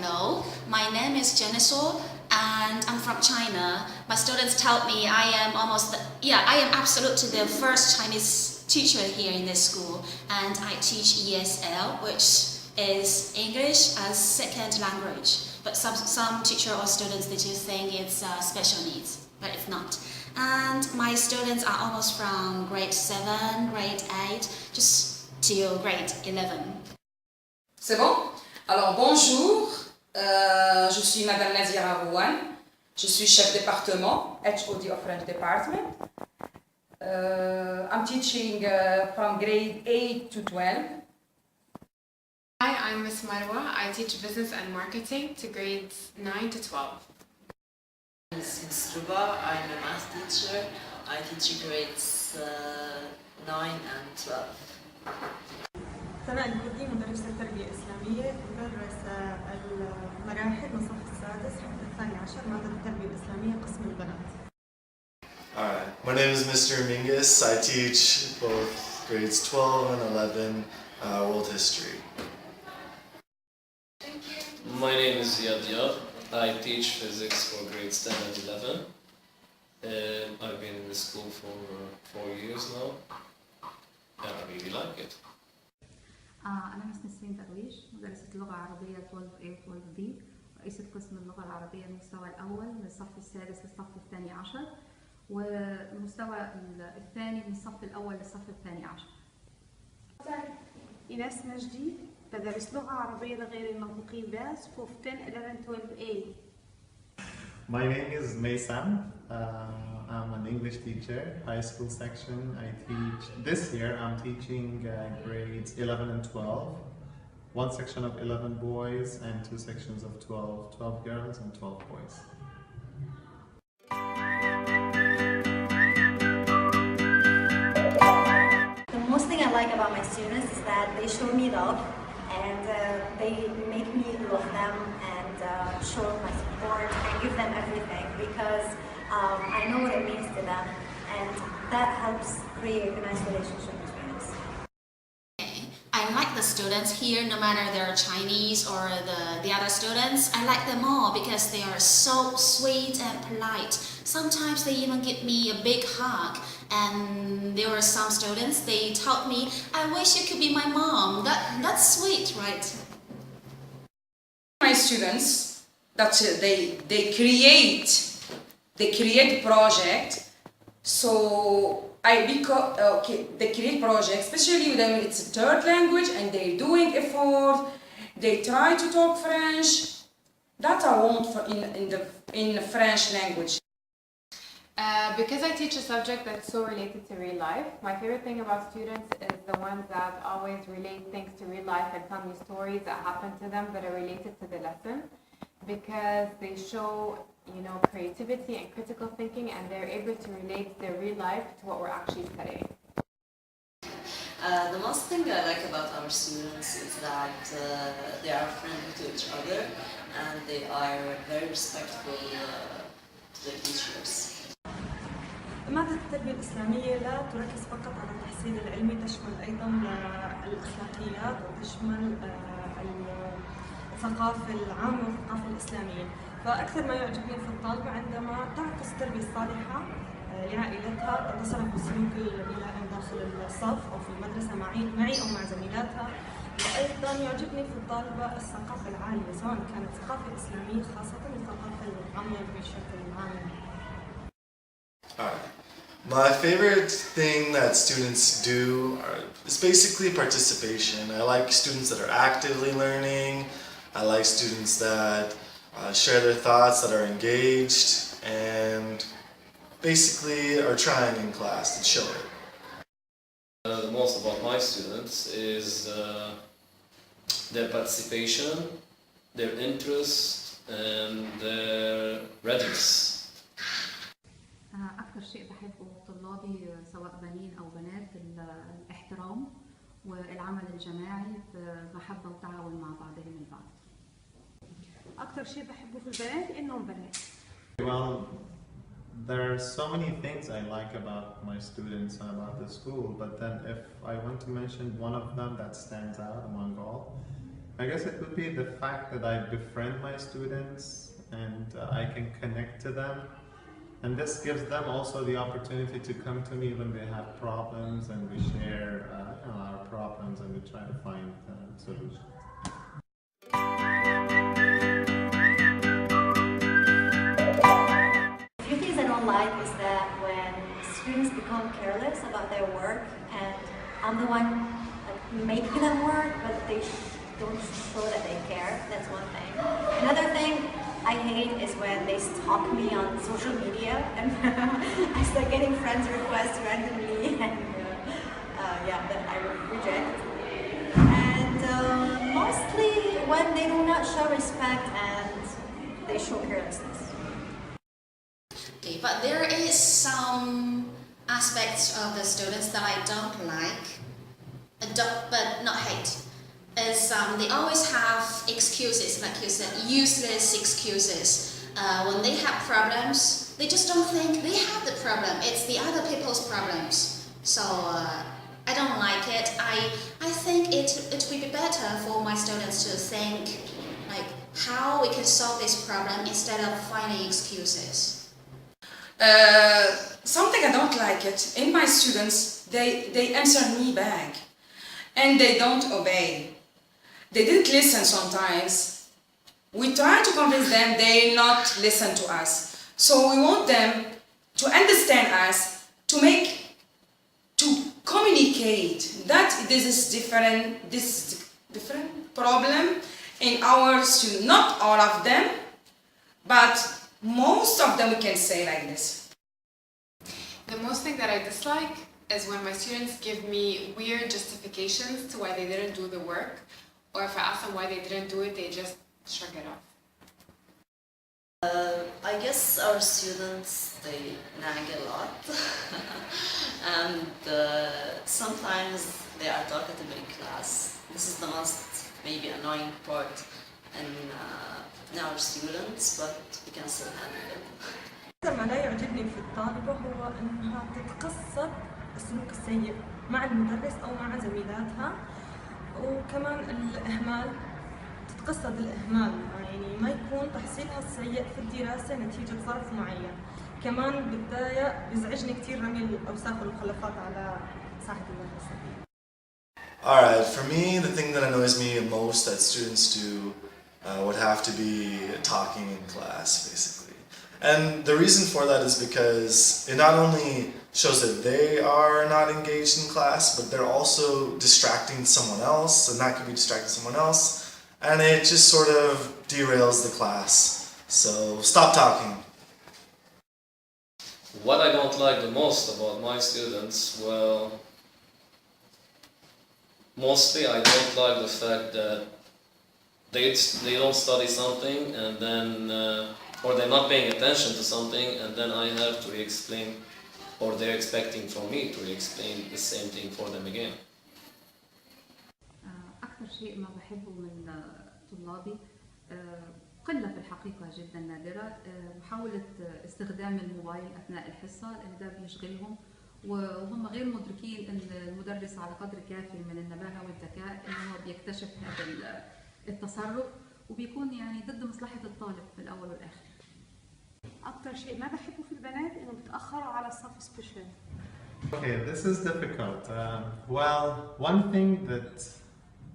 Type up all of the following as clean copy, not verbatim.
Hello, my name is Jeniso and I'm from China. My students tell me I am absolutely the first Chinese teacher here in this school, and I teach ESL, which is English as second language. But some teacher or students, they just think it's special needs, but it's not. And my students are almost from grade 7, grade 8, just till grade 11. C'est bon? Alors bonjour, je suis Madame Nazira Rouane, je suis chef département, HOD of French Department. I'm teaching from grade 8 to 12. Hi, I'm Miss Marwa. I teach business and marketing to grades 9 to 12. I'm SAIS-Dubai. I'm a math teacher. I teach grades 9 and 12. سناء الكردي مدرسة تربية إسلامية، تدرس المراحل من الصف السادس حتى الثاني عشر مادة التربية الإسلامية قسم البنات. Alright, my name is Mr. Mingus. I teach both grades 12 and 11 world history. My name is Ziad. I teach physics for grades 10 and 11. I've been in the school for 4 years now, and I really like it. أنا نسرين درويش، مدرسة لغة عربية 12A و 12B، رئيسة قسم اللغة العربية المستوى الأول من الصف السادس للصف الثاني عشر، والمستوى الثاني من الصف الأول للصف الثاني عشر. إيناس مجدي، بدرس لغة عربية لغير الناطقين بس for 10, 11, 12A. My name is Maysan. I'm an English teacher, high school section. I teach, this year I'm teaching grades 11 and 12. One section of 11 boys and two sections of 12 girls and 12 boys. The most thing I like about my students is that they show me love, and they make me love them and show my support and give them everything, because I know what it means to them, and that helps create a nice relationship between us. I like the students here, no matter they're Chinese or the other students. I like them all because they are so sweet and polite. Sometimes they even give me a big hug. And there were some students, they told me, I wish you could be my mom. That's sweet, right? My students, that they create project. So they create project, especially when it's a third language and they're doing effort. They try to talk French. That I want in the French language. Because I teach a subject that's so related to real life, my favorite thing about students is the ones that always relate things to real life and tell me stories that happen to them that are related to the lesson, because they show, creativity and critical thinking, and they're able to relate their real life to what we're actually studying. The most thing I like about our students is that they are friendly to each other and they are very respectful to their teachers. مادة التربية الإسلامية لا تركز فقط على التحصيل العلمي، تشمل أيضا الأخلاقيات وتشمل الثقافة العامة والثقافة الإسلامية. فأكثر ما يعجبني في الطالبة عندما تعكس التربية الصالحة لعائلتها، تتصرف بسلوك الإلهي داخل الصف أو في المدرسة معي أو مع زميلاتها. وأيضا يعجبني في الطالبة الثقافة العالية، سواء كانت ثقافة إسلامية خاصة الثقافة العامة بشكل عام. Alright. My favorite thing that students do is basically participation. I like students that are actively learning. I like students that share their thoughts, that are engaged, and basically are trying in class to show it. The most about my students is their participation, their interest, and their readiness. أكثر شيء بحبه طلابي سواء بنين أو بنات الاحترام والعمل الجماعي بمحبة وتعاون مع بعضهم البعض. أكثر شيء بحبه في البنات إنهم بنات. Well, there are so many things I like about my students and about the school, but then if I want to mention one of them that stands out among all, I guess it would be the fact that I befriend my students and I can connect to them. And this gives them also the opportunity to come to me when they have problems, and we share our problems and we try to find solutions. A few things I don't like is that when students become careless about their work and I'm the one making them work, but they don't show that they care. That's one thing. Another thing I hate is when they stalk me on social media and I start getting friends requests randomly, and yeah, that I reject. And mostly when they do not show respect and they show carelessness. Okay, but there is some aspects of the students that I don't like, but not hate. Is they always have excuses, like you said, useless excuses. When they have problems, they just don't think they have the problem. It's the other people's problems. So I don't like it. I think it would be better for my students to think like how we can solve this problem instead of finding excuses. Something I don't like it in my students, they answer me back and they don't obey. They didn't listen sometimes. We try to convince them they not listen to us. So we want them to understand us, to communicate that this is different problem in our students. Not all of them, but most of them we can say like this. The most thing that I dislike is when my students give me weird justifications to why they didn't do the work, or if I ask them why they didn't do it, they just shrug it off. I guess our students, they nag a lot and sometimes they are talkative in class. This is the most maybe annoying part in our students, but we can still handle it. أكثر ما لا يعجبني في الطالبة هو أنها تتقصد السلوك السيء مع المدرس أو مع زميلاتها، وكمان الإهمال، تتقصد الإهمال، يعني ما يكون تحصيلها السيء في الدراسة نتيجة ظرف معين. كمان بالبداية بيزعجني كثير رمي الأوساخ والمخلفات على ساحة المدرسة. Alright, for me, the thing that annoys me most that students do would have to be talking in class, basically. And the reason for that is because it not only shows that they are not engaged in class, but they're also distracting someone else, and that can be distracting someone else, and it just sort of derails the class. So stop talking. What I don't like the most about my students, well, mostly I don't like the fact that they don't study something and then or they're not paying attention to something, and then I have to re-explain, or they're expecting from me to re-explain the same thing for them again. أكثر شيء ما بحبه من طلابي قلة في الحقيقة جدا نادرة، محاولة استخدام الموبايل أثناء الحصة لأن ده بيشغلهم، وهم غير مدركين أن المدرس على قدر كافي من النباهة والذكاء أنه بيكتشف هذا التصرف، وبيكون يعني ضد مصلحة الطالب في الأول والآخر. أكتر شيء ما بحبه في البنات إنه بتأخروا على الصف سبيشال. Okay, this is difficult. Well, one thing that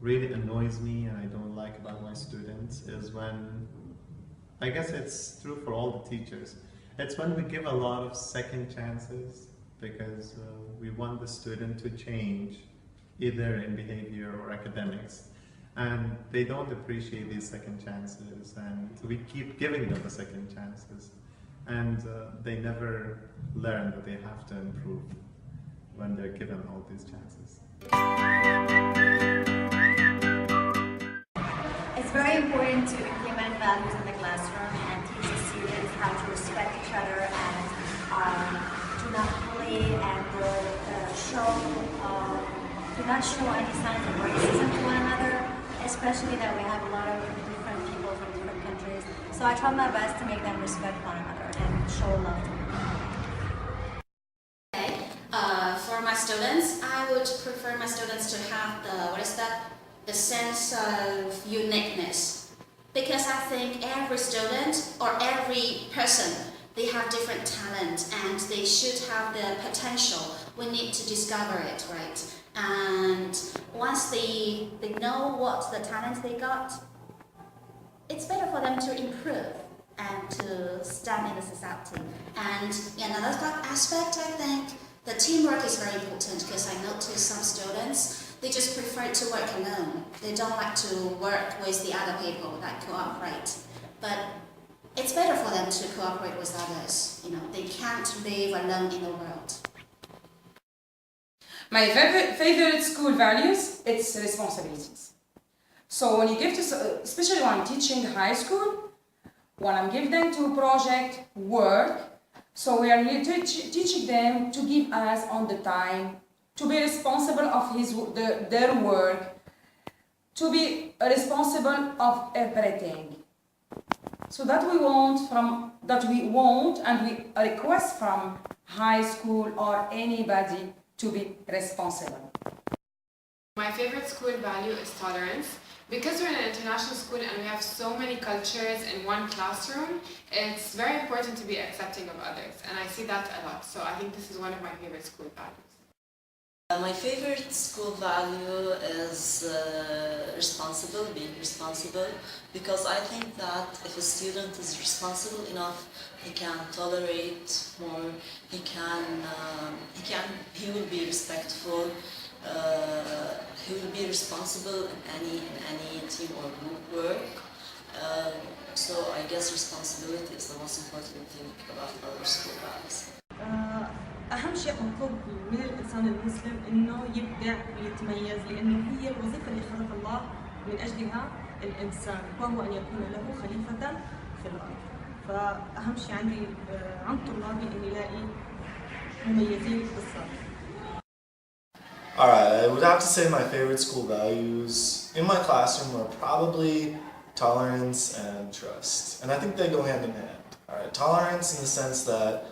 really annoys me and I don't like about my students is when, I guess it's true for all the teachers, it's when we give a lot of second chances because we want the student to change either in behavior or academics, and they don't appreciate these second chances, and we keep giving them the second chances, and they never learn that they have to improve when they're given all these chances. It's very important to implement values in the classroom and teach the students how to respect each other and do not bully and do not show any signs of racism to one another, especially that we have a lot of different people from different countries. So I try my best to make them respect one another and show love to them. For my students, I would prefer my students to have the, the sense of uniqueness. Because I think every student or every person, they have different talent and they should have the potential. We need to discover it, right? And once they know what the talent they got, it's better for them to improve and to stand in the society. And another aspect, I think, the teamwork is very important because I notice some students, they just prefer to work alone. They don't like to work with the other people, like cooperate. But it's better for them to cooperate with others. They can't live alone in the world. My favorite school values, it's responsibilities. So when you give to, especially when I'm teaching high school, when I'm giving them to project work, so we are teaching them to give us on the time, to be responsible of their work, to be responsible of everything. So that we want and we request from high school or anybody to be responsible. My favorite school value is tolerance. Because we're in an international school and we have so many cultures in one classroom, it's very important to be accepting of others, and I see that a lot. So I think this is one of my favorite school values. My favorite school value is being responsible, because I think that if a student is responsible enough, he can tolerate more, he will be respectful, he will be responsible in any team or group work. So I guess responsibility is the most important thing about our school values. أهم شيء مطلوب من الإنسان المسلم إنه يبدع ويتميز، لأنه هي الوظيفة اللي خلق الله من أجلها الإنسان، وهو أن يكون له خليفة في الأرض. فأهم شيء عندي عند طلابي إني ألاقي مميزين بالصبر. Alright, I would have to say my favorite school values in my classroom are probably tolerance and trust. And I think they go hand in hand. Alright, tolerance in the sense that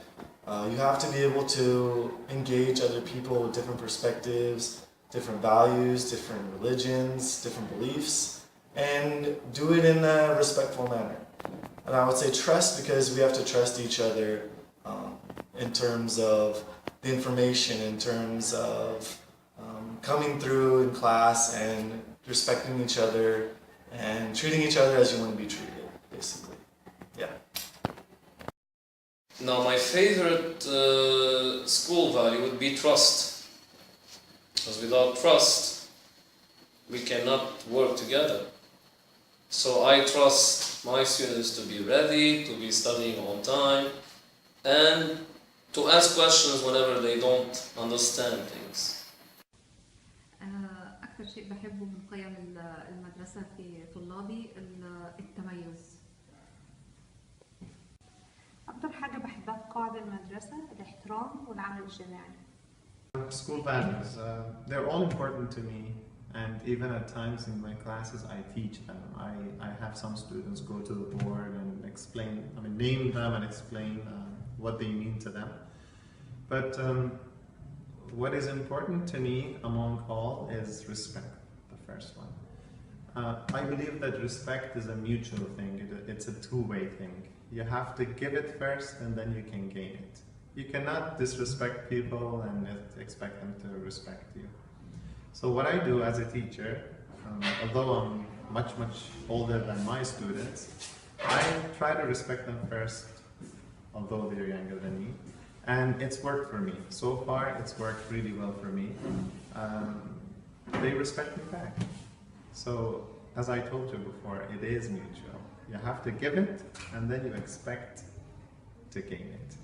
you have to be able to engage other people with different perspectives, different values, different religions, different beliefs, and do it in a respectful manner. And I would say trust, because we have to trust each other in terms of the information, in terms of coming through in class and respecting each other and treating each other as you want to be treated, basically. Yeah. Now, my favorite school value would be trust. Because without trust, we cannot work together. So I trust my students to be ready, to be studying on time, and to ask questions whenever they don't understand things. أكثر شيء بحبه من قيم المدرسة في طلابي التميز. أكتر حاجة بحبها في قواعد المدرسة الاحترام والعمل الجماعي. School values, they're all important to me, and even at times in my classes I teach them. I have some students go to the board and name them and explain what they mean to them. But what is important to me among all is respect, the first one. I believe that respect is a mutual thing, it's a two-way thing. You have to give it first and then you can gain it. You cannot disrespect people and expect them to respect you. So what I do as a teacher, although I'm much older than my students, I try to respect them first, although they're younger than me. And it's worked for me. So far, it's worked really well for me. They respect me back. So, as I told you before, it is mutual. You have to give it, and then you expect to gain it.